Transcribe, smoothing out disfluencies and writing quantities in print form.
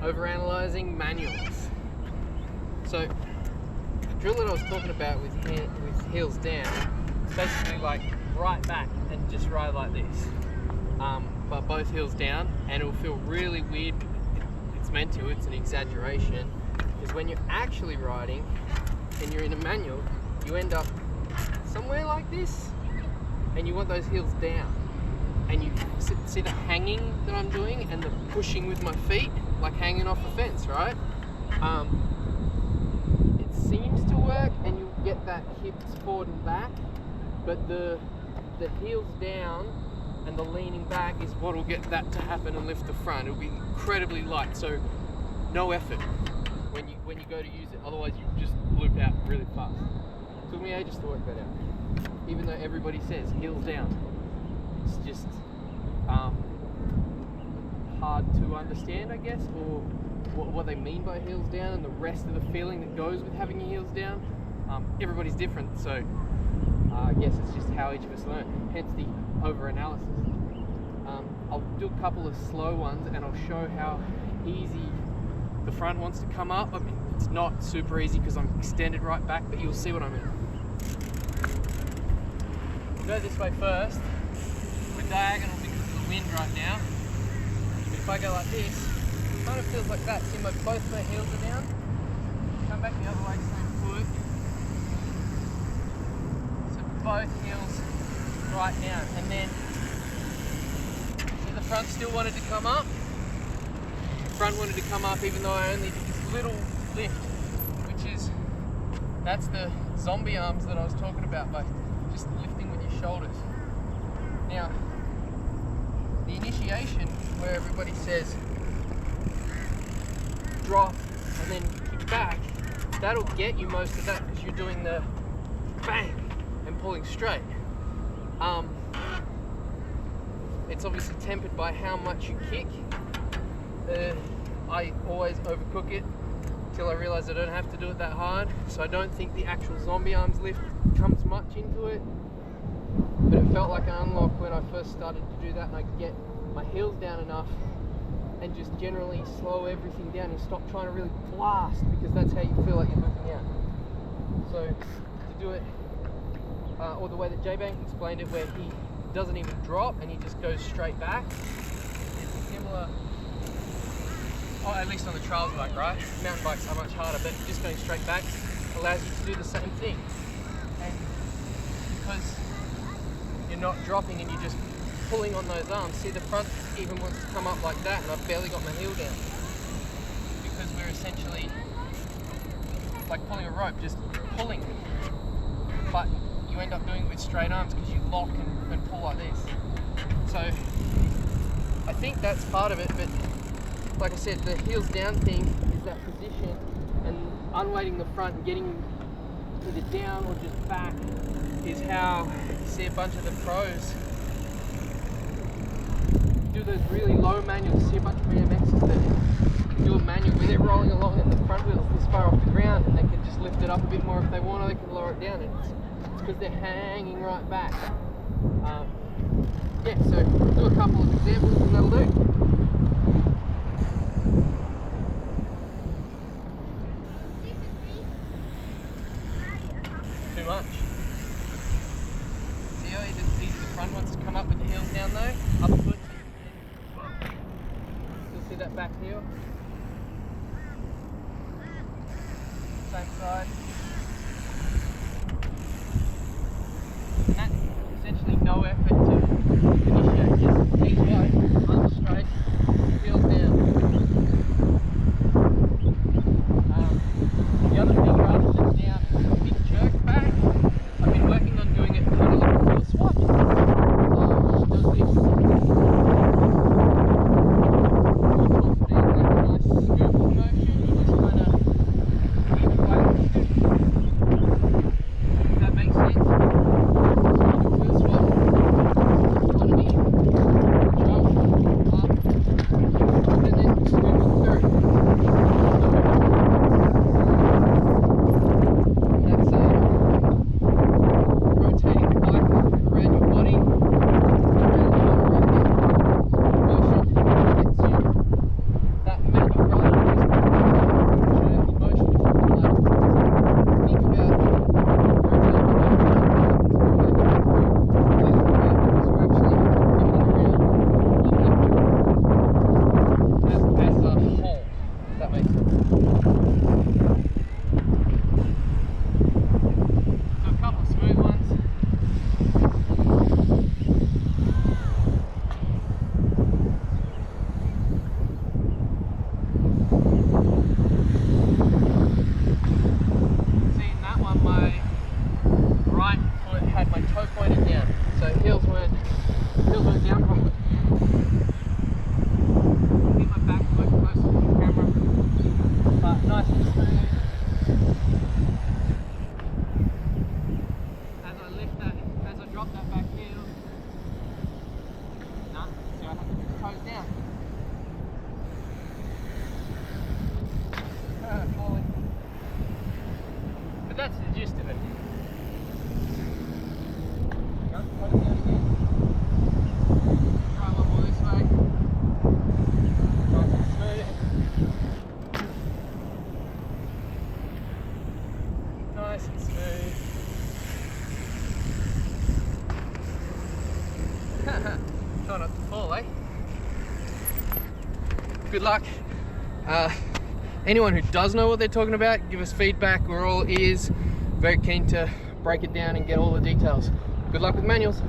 overanalyzing manuals. So the drill that I was talking about with heels down, it's basically like right back and just ride like this, but both heels down, and it'll feel really weird. It's meant to, it's an exaggeration, is when you're actually riding and you're in a manual, you end up somewhere like this, and you want those heels down, and you see the hanging that I'm doing and the pushing with my feet, like hanging off a fence, right? It seems to work, and you get that hips forward and back, but the heels down and the leaning back is what will get that to happen and lift the front. It'll be incredibly light, so no effort when you go to use it. Otherwise, you just loop out really fast. It took me ages to work that out, even though everybody says heels down. It's just hard to understand, I guess, or what they mean by heels down and the rest of the feeling that goes with having your heels down. Everybody's different, so I guess it's just how each of us learn, hence the over-analysis. I'll do a couple of slow ones and I'll show how easy the front wants to come up. I mean, it's not super easy because I'm extended right back, but you'll see what I mean. We'll go this way first. We're diagonal because of the wind right now. But if I go like this, it kind of feels like that. See, both my heels are down. Come back the other way, same foot. So both heels right down. And then, see, the front still wanted to come up. The front wanted to come up even though I only did this little lift, which is, that's the zombie arms that I was talking about, by just lifting with your shoulders. Now, the initiation, where everybody says drop and then kick back, that'll get you most of that because you're doing the bang and pulling straight. It's obviously tempered by how much you kick. I always overcook it till I realise I don't have to do it that hard, so I don't think the actual zombie arms lift comes much into it. But it felt like an unlock when I first started to do that, and I could get my heels down enough and just generally slow everything down and stop trying to really blast, because that's how you feel like you're looking out. So to do it, or the way that J-Bank explained it, where he doesn't even drop and he just goes straight back, it's similar, at least on the trails bike, right? Mountain bikes are much harder, but just going straight back allows you to do the same thing. And because you're not dropping and you're just pulling on those arms, see, the front even wants to come up like that, and I've barely got my heel down, because we're essentially like pulling a rope, just pulling, but you end up doing it with straight arms because you lock and pull like this. So I think that's part of it, but like I said, the heels down thing is that position, and unweighting the front and getting either down or just back is how you see a bunch of the pros do those really low manuals. See a bunch of BMXs that do a manual where they're rolling along and the front wheels this far off the ground, and they can just lift it up a bit more if they want, or they can lower it down. It's because they're hanging right back. Yeah, so do a couple of examples and that'll do. Too much. See how easy the front wants to come up with the heels down though? Other foot. You'll see that back heel. Same side. And that's essentially no effort to initiate, just knees wide, arms straight, heels down. The other thing, rather than down a big jerk back, I've been working on doing it kind of like a heel swap. Does this. Down like a nice scoop motion, you just kind of even weight. If that makes sense. Wheel swap. You want to be jump. Nice and smooth. Try not to fall, eh? Good luck. Anyone who does know what they're talking about, give us feedback. We're all ears. Very keen to break it down and get all the details. Good luck with manuals.